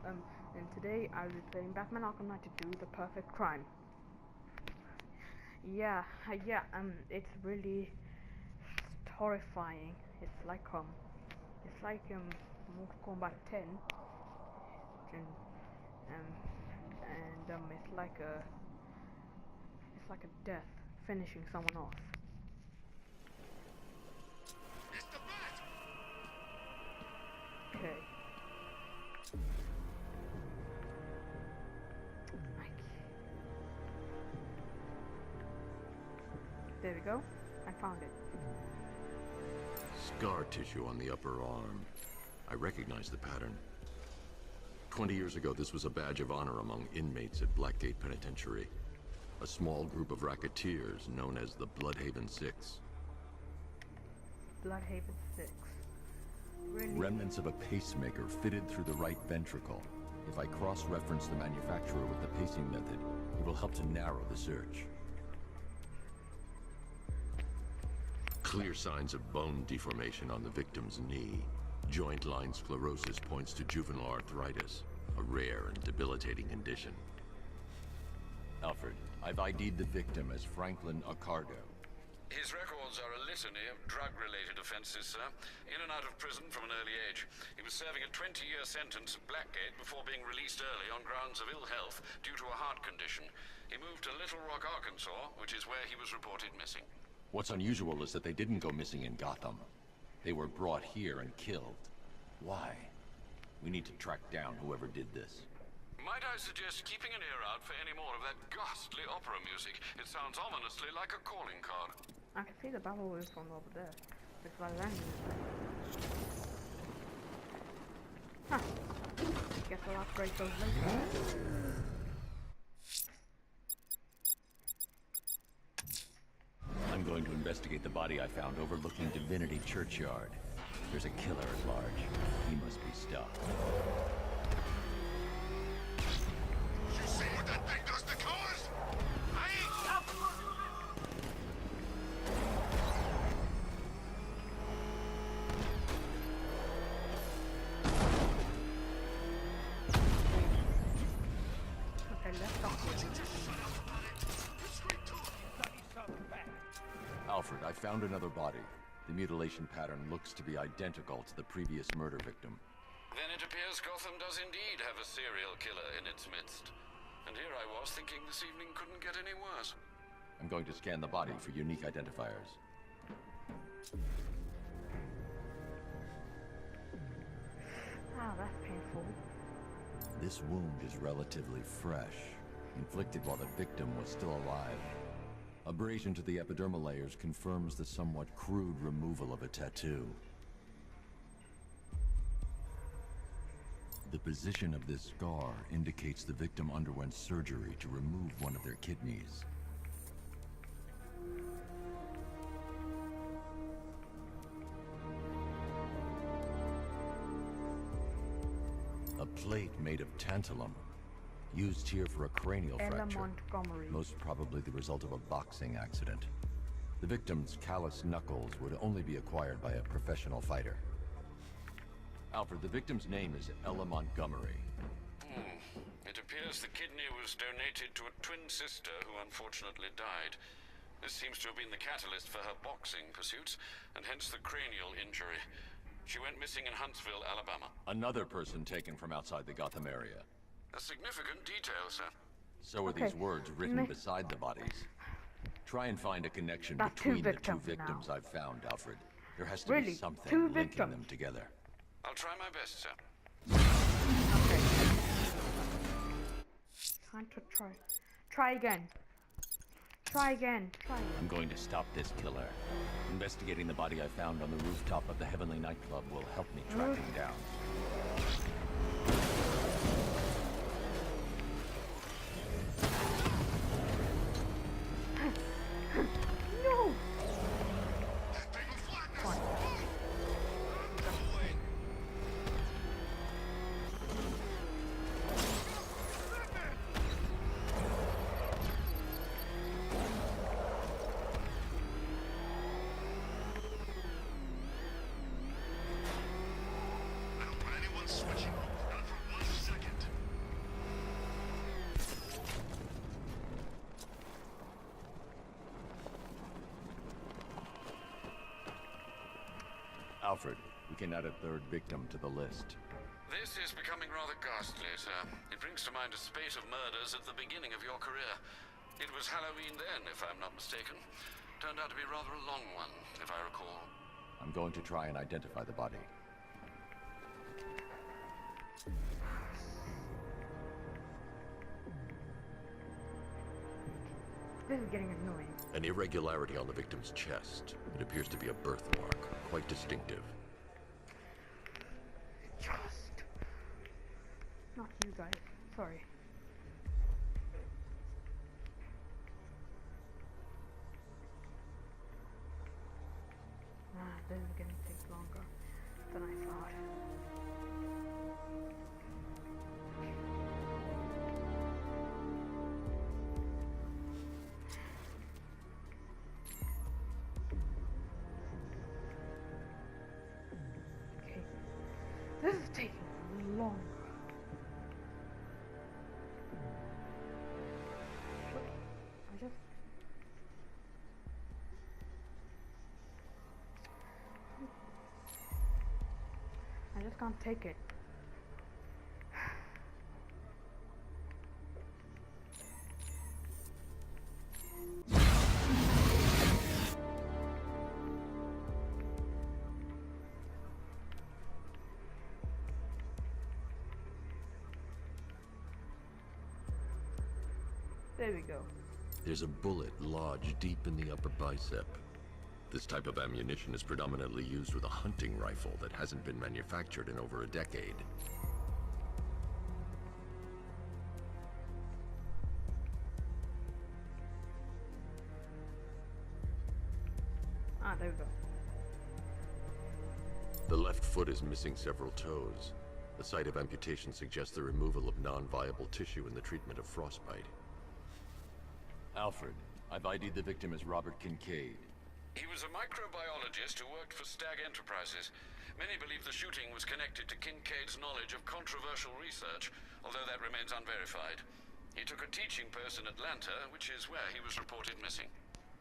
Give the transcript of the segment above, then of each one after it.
and today I'll be playing Batman Arkham Knight to do the perfect crime. Yeah, it's really horrifying. It's like Mortal Kombat 10, and it's like a death, finishing someone off. Okay. There we go. I found it. Scar tissue on the upper arm. I recognize the pattern. 20 years ago, this was a badge of honor among inmates at Blackgate Penitentiary. A small group of racketeers known as the Bloodhaven Six. Bloodhaven 6. Really? Remnants of a pacemaker fitted through the right ventricle. If I cross-reference the manufacturer with the pacing method, it will help to narrow the search. Clear signs of bone deformation on the victim's knee. Joint line sclerosis points to juvenile arthritis, a rare and debilitating condition. Alfred, I've ID'd the victim as Franklin Accardo. His records are a litany of drug-related offenses, sir. In and out of prison from an early age. He was serving a 20-year sentence at Blackgate before being released early on grounds of ill health due to a heart condition. He moved to Little Rock, Arkansas, which is where he was reported missing. What's unusual is that they didn't go missing in Gotham. They were brought here and killed. Why? We need to track down whoever did this. Might I suggest keeping an ear out for any more of that ghastly opera music? It sounds ominously like a calling card. I can see the battle wave from over there. It's by landing. Huh. Guess I'll upgrade those later. I'm going to investigate the body I found overlooking Divinity Churchyard. There's a killer at large. He must be stopped. You see what that thing does to cars? Okay, let's stop here. Alfred, I found another body. The mutilation pattern looks to be identical to the previous murder victim. Then it appears Gotham does indeed have a serial killer in its midst. And here I was thinking this evening couldn't get any worse. I'm going to scan the body for unique identifiers. Ah, that's painful. This wound is relatively fresh, inflicted while the victim was still alive. Abrasion to the epidermal layers confirms the somewhat crude removal of a tattoo. The position of this scar indicates the victim underwent surgery to remove one of their kidneys. A plate made of tantalum, used here for a cranial fracture, Montgomery. most probably the result of a boxing accident. The victim's calloused knuckles would only be acquired by a professional fighter. Alfred, the victim's name is Ella Montgomery. It appears the kidney was donated to a twin sister who unfortunately died. This seems to have been the catalyst for her boxing pursuits, and hence the cranial injury. She went missing in Huntsville, Alabama. Another person taken from outside the Gotham area. A significant detail, sir. So are these words written beside the bodies. Try and find a connection That's between the two now. victims I've found, Alfred. There has to Really? be something Two linking victims? them together. I'll try my best, sir. Okay. Time to try. Try again. Try again. Try again. I'm going to stop this killer. Investigating the body I found on the rooftop of the Heavenly nightclub will help me track him down. No! That thing will flatten us. Fine. I don't want anyone switching Alfred, we can add a third victim to the list. This is becoming rather ghastly, sir. It brings to mind a spate of murders at the beginning of your career. It was Halloween then, if I'm not mistaken. Turned out to be rather a long one, if I recall. I'm going to try and identify the body. This is getting annoying. An irregularity on the victim's chest. It appears to be a birthmark, quite distinctive. Just. Not you guys. Sorry. This is gonna take longer than I thought. Okay. This is taking longer. I just can't take it. There we go. There's a bullet lodged deep in the upper bicep. This type of ammunition is predominantly used with a hunting rifle that hasn't been manufactured in over a decade. Ah, there we go. The left foot is missing several toes. The site of amputation suggests the removal of non-viable tissue in the treatment of frostbite. Alfred, I've ID'd the victim as Robert Kincaid. He was a microbiologist who worked for Stag Enterprises. Many believe the shooting was connected to Kincaid's knowledge of controversial research, although that remains unverified. He took a teaching post in Atlanta, which is where he was reported missing.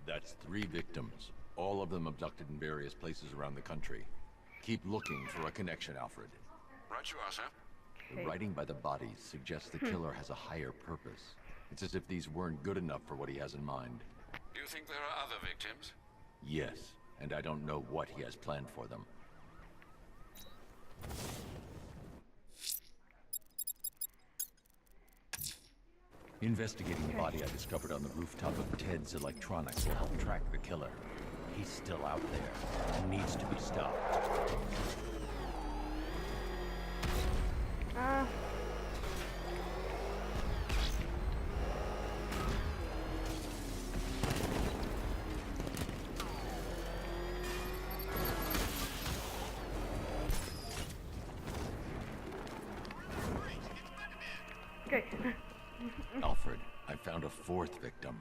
That's 3 victims, all of them abducted in various places around the country. Keep looking for a connection, Alfred. Right you are, sir. The writing by the bodies suggests the killer has a higher purpose. It's as if these weren't good enough for what he has in mind. Do you think there are other victims? Yes, and I don't know what he has planned for them. Investigating the body I discovered on the rooftop of Ted's Electronics will help track the killer. He's still out there and needs to be stopped. Okay. Alfred, I found a 4th victim.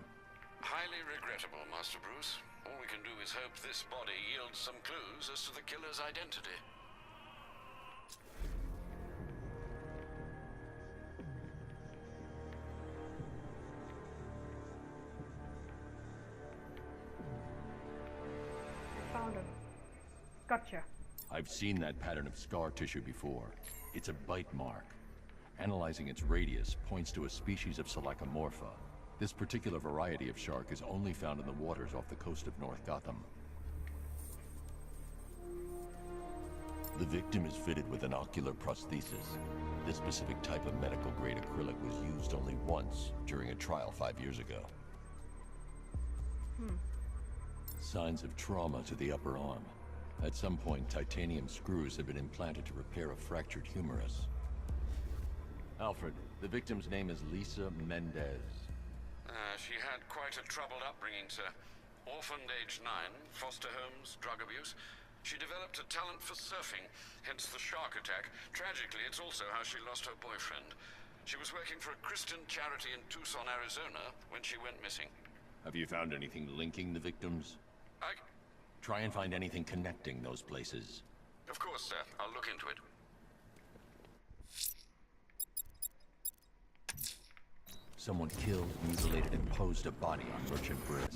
Highly regrettable, Master Bruce. All we can do is hope this body yields some clues as to the killer's identity. Found him. Gotcha. I've seen that pattern of scar tissue before. It's a bite mark. Analyzing its radius points to a species of Selachomorpha. This particular variety of shark is only found in the waters off the coast of North Gotham. The victim is fitted with an ocular prosthesis. This specific type of medical-grade acrylic was used only once during a trial 5 years ago. Signs of trauma to the upper arm. At some point, titanium screws have been implanted to repair a fractured humerus. Alfred, the victim's name is Lisa Mendez. She had quite a troubled upbringing, sir. Orphaned age 9, foster homes, drug abuse. She developed a talent for surfing, hence the shark attack. Tragically, it's also how she lost her boyfriend. She was working for a Christian charity in Tucson, Arizona, when she went missing. Have you found anything linking the victims? Try and find anything connecting those places. Of course, sir. I'll look into it. Someone killed, mutilated, and posed a body on Merchant Bridge.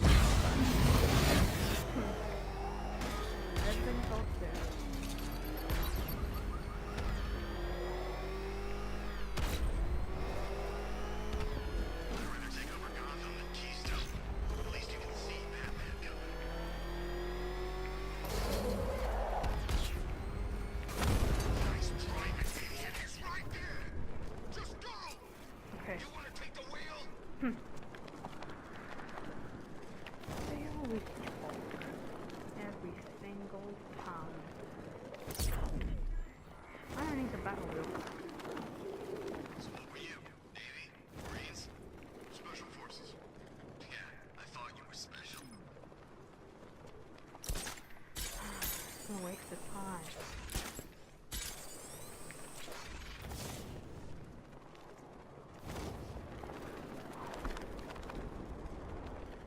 Everything's out there. Batmobile. So what were you? Navy? Marines? Special Forces? Yeah, I thought you were special. Don't waste the time.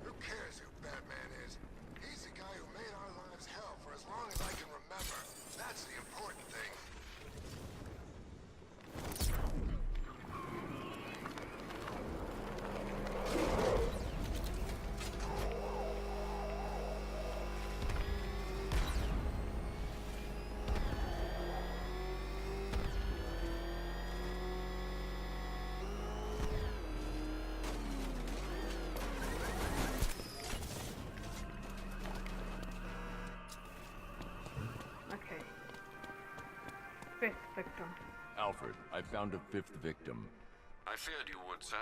Who cares who Batman is? He's the guy who made our lives hell for as long as I can remember. That's the important thing. Okay. Fifth victim. Alfred, I found a fifth victim. I feared you would, sir.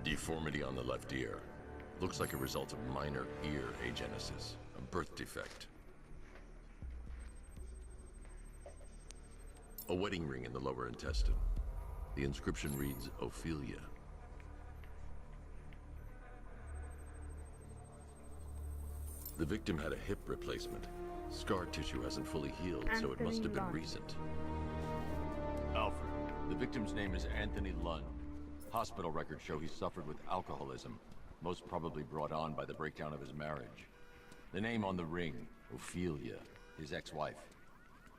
Deformity on the left ear. Looks like a result of minor ear agenesis, a birth defect. A wedding ring in the lower intestine. The inscription reads, Ophelia. The victim had a hip replacement. Scar tissue hasn't fully healed, so it must have been Anthony recent. Alfred, the victim's name is Anthony Lund. Hospital records show he suffered with alcoholism, most probably brought on by the breakdown of his marriage. The name on the ring, Ophelia, his ex-wife.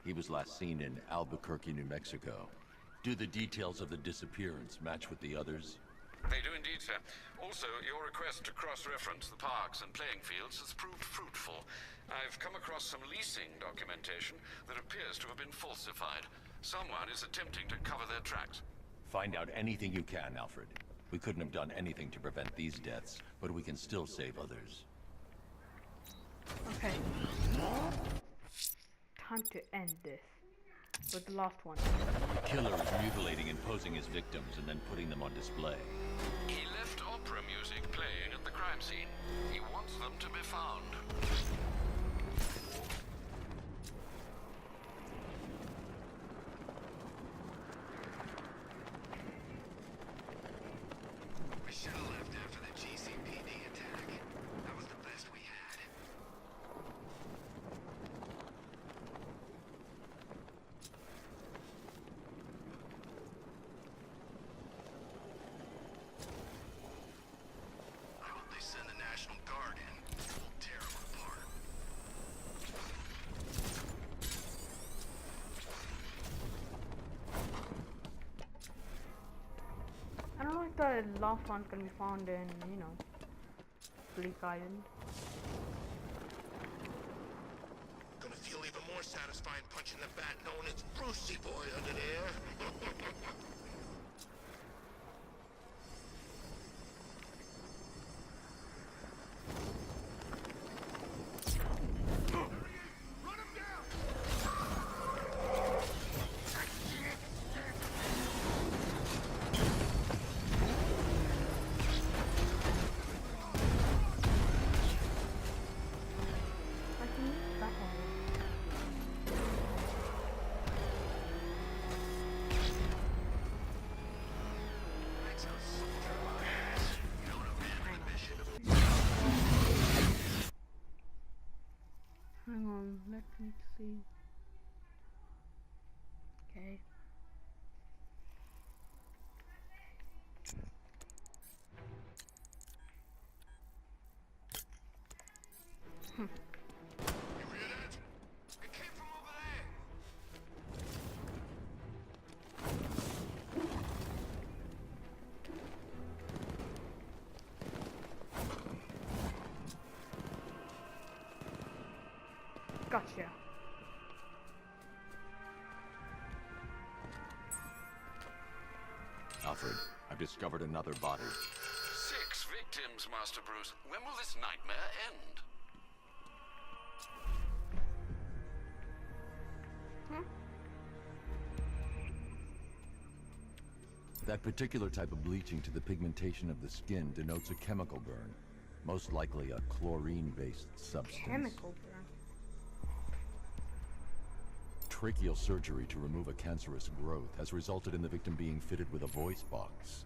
He was last seen in Albuquerque, New Mexico. Do the details of the disappearance match with the others? They do indeed, sir. Also, your request to cross-reference the parks and playing fields has proved fruitful. I've come across some leasing documentation that appears to have been falsified. Someone is attempting to cover their tracks. Find out anything you can, Alfred. We couldn't have done anything to prevent these deaths, but we can still save others. Okay. Time to end this. With the last one. The killer is mutilating and posing as victims and then putting them on display. He left opera music playing at the crime scene. He wants them to be found. We should have left after the GCPD attack. That was the best we had. I hope they send the National Guard in. We'll tear them apart. I don't know if the last one's gonna be found in, you know, Bleak Island. Gonna feel even more satisfying punching the bat knowing it's Brucey boy under there. Run him down! I can use that one. Thanks, a soldier of my ass. Don't abandon the mission. Hang on, let me see. Okay. You hear that? It came from over there. Gotcha. Alfred, I've discovered another body. 6 victims, Master Bruce. When will this nightmare end? That particular type of bleaching to the pigmentation of the skin denotes a chemical burn. most likely a chlorine-based substance. Chemical burn. Tracheal surgery to remove a cancerous growth has resulted in the victim being fitted with a voice box.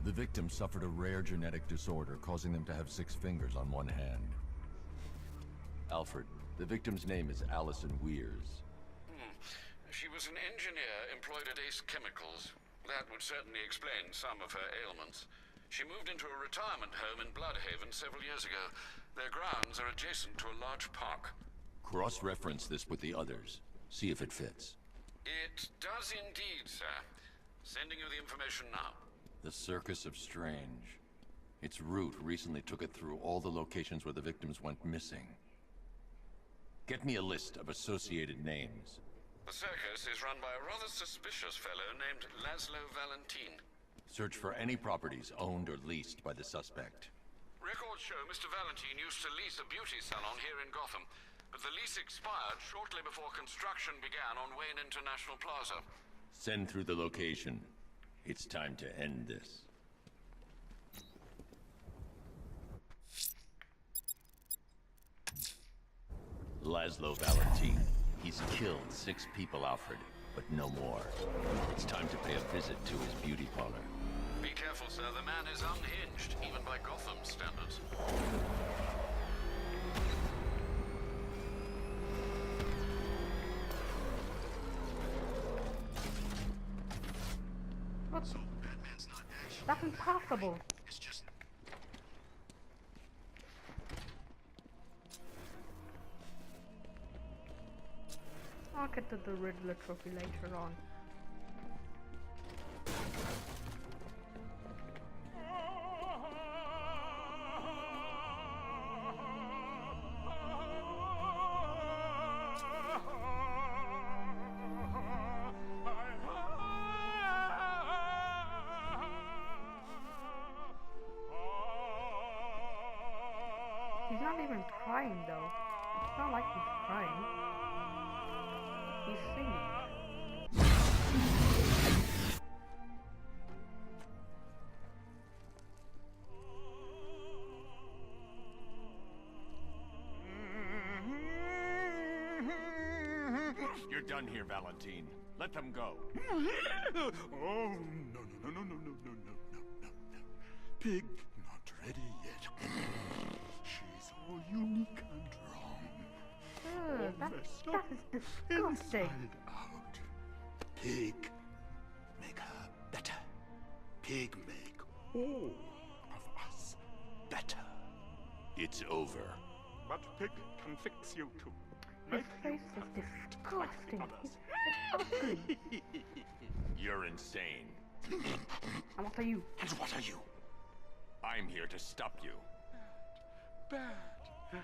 The victim suffered a rare genetic disorder, causing them to have 6 fingers on one hand. Alfred, the victim's name is Allison Weers. She was an engineer employed at Ace Chemicals. That would certainly explain some of her ailments. She moved into a retirement home in Bloodhaven several years ago. Their grounds are adjacent to a large park. Cross-reference this with the others. See if it fits. It does indeed, sir. Sending you the information now. The Circus of Strange. Its route recently took it through all the locations where the victims went missing. Get me a list of associated names. The circus is run by a rather suspicious fellow named Laszlo Valentin. Search for any properties owned or leased by the suspect. Records show Mr. Valentin used to lease a beauty salon here in Gotham, but the lease expired shortly before construction began on Wayne International Plaza. Send through the location. It's time to end this. Laszlo Valentin. He's killed 6 people, Alfred, but no more. It's time to pay a visit to his beauty parlor. Be careful, sir. The man is unhinged, even by Gotham standards. What? So Batman's not actually That's impossible. It's just I'll get to the Riddler trophy later on. He's not even crying though. It's not like he's crying. He's singing. You're done here, Valentin. Let them go. Oh, no, no, no, no, no, no, no, no, no, no. Pig, not ready yet. She's all unique and wrong. Ugh, that is disgusting. Inside out. Pig, make her better. Pig, make all of us better. It's over. But Pig can fix you too. His Make face you is perfect like the disgusting. others. It's ugly. You're insane. And what are you? And what are you? I'm here to stop you. Bad. Bad.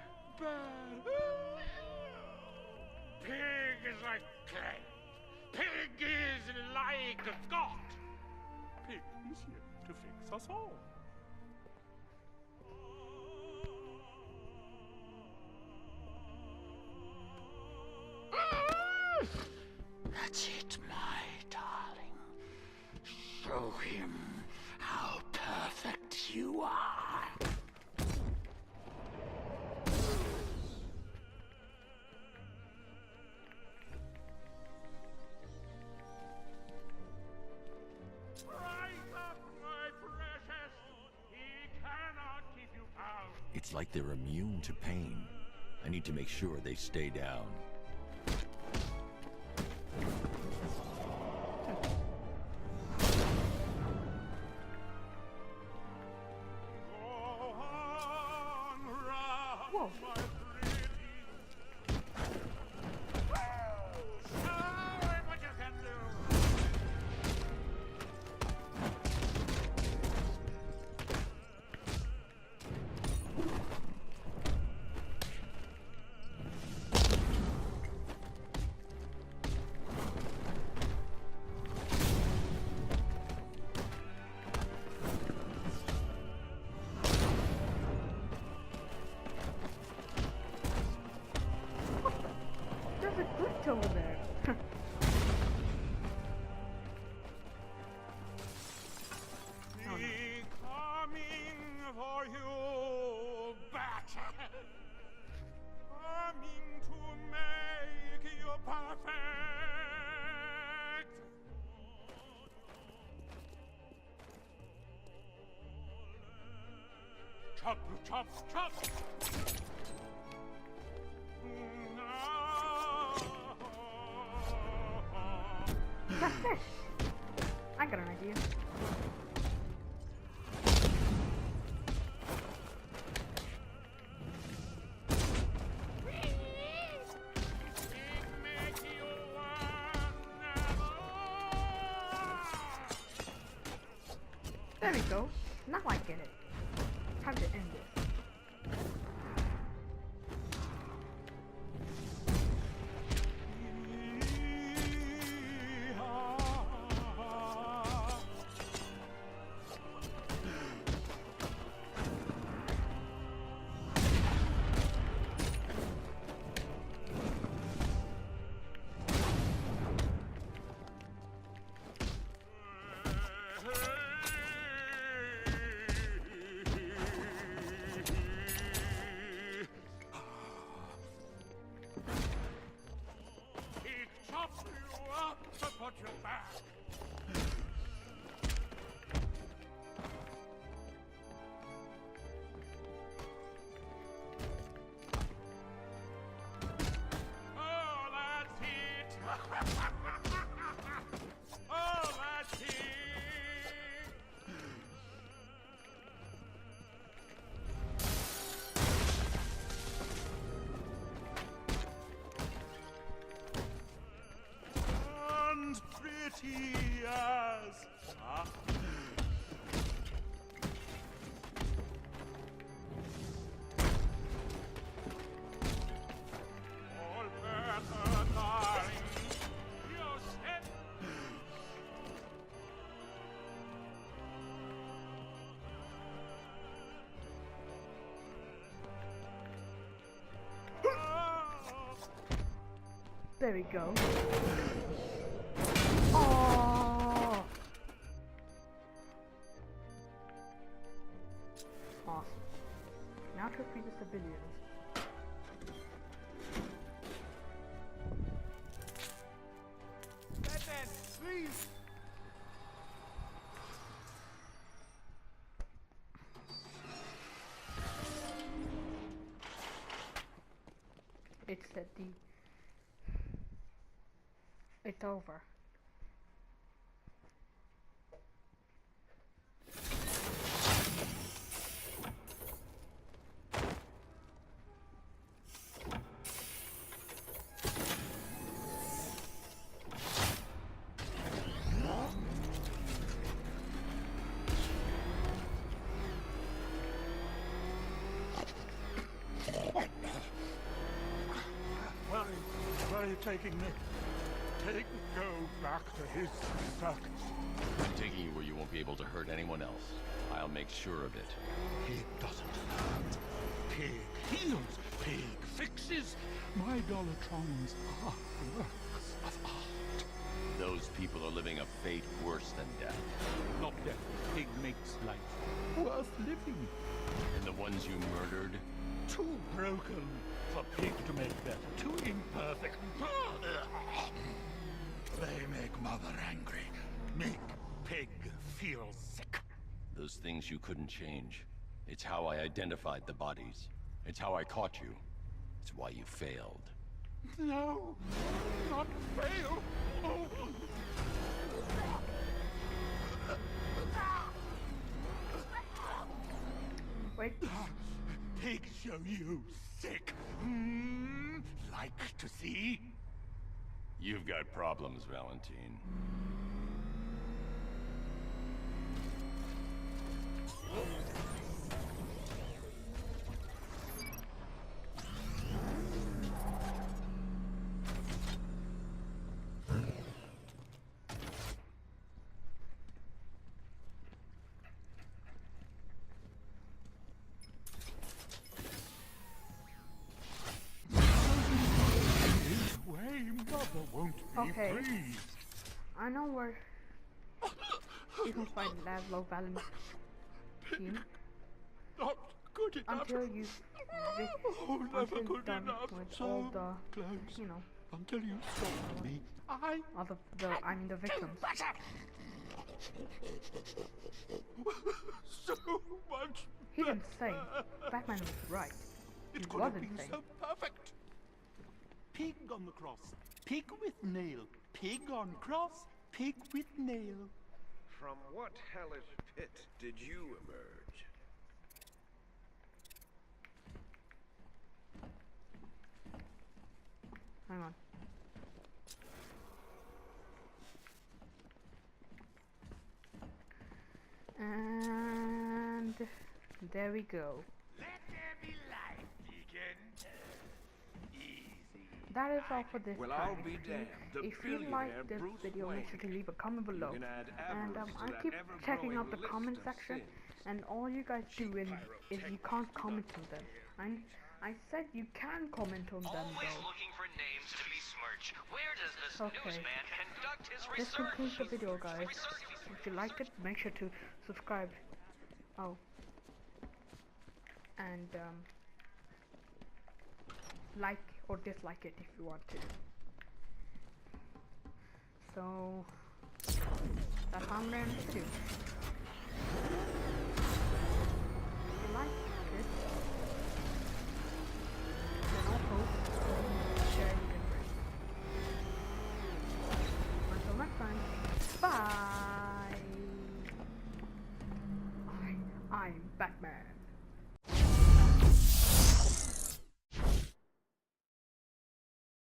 Pig is like clay. Pig is like God. Pig is here to fix us all. That's it, my darling. Show him how perfect you are. Rise up, my precious. He cannot keep you bound. It's like they're immune to pain. I need to make sure they stay down. Whoa. What you can do. for you, Batman. Coming to make you perfect. Chop, chop, chop. That's fish. I got an idea. There we go. Now I get it. Time to end this. Put you back. Oh, that's it. Oh, that's it. Pretty as all better, darling. You said. There we go. Oh, awesome. Now to free the civilians. Batman, please. It's that it's over. Where are you taking me? Go back to his circus. I'm taking you where you won't be able to hurt anyone else. I'll make sure of it. Pig doesn't hurt. Pig heals. Pig fixes. My Dollartrons are works of art. Those people are living a fate worse than death. Not death. Pig makes life worth living. And the ones you murdered? Too broken for Pig to make better. Too imperfect. They make Mother angry. Make Pig feel sick. Those things you couldn't change. It's how I identified the bodies. It's how I caught you. It's why you failed. No, not fail. Oh. Wait. Pig show you sick. Like to see? You've got problems, Valentine. Mother won't be Okay. pleased. I know where you can find that low valentine. not good enough. until you Oh, never until good done enough. with So all the, close. you know, Until you stop me. I all I mean the victims. so much. He didn't say. Batman was right. It He could have wasn't been saying. so perfect. Pig on the cross. Pig with nail. Pig on cross. Pig with nail. From what hellish pit did you emerge? Hang on. And there we go. Let there be light, Deacon. Easy. That is all for this Well, time. I'll be damned. The If you billionaire like this Bruce video, make sure to leave a comment below. can add And avarice to I that keep checking ever-growing out the list comment of section, sins. and all you guys do is you can't comment on them. I said you can comment on them Always though. looking for names to besmirch. Where does this Okay. newsman conduct his This research? concludes the video, guys. Research. If you liked it, make sure to subscribe. Oh. And like or dislike it if you want to. So that's how I'm going to do.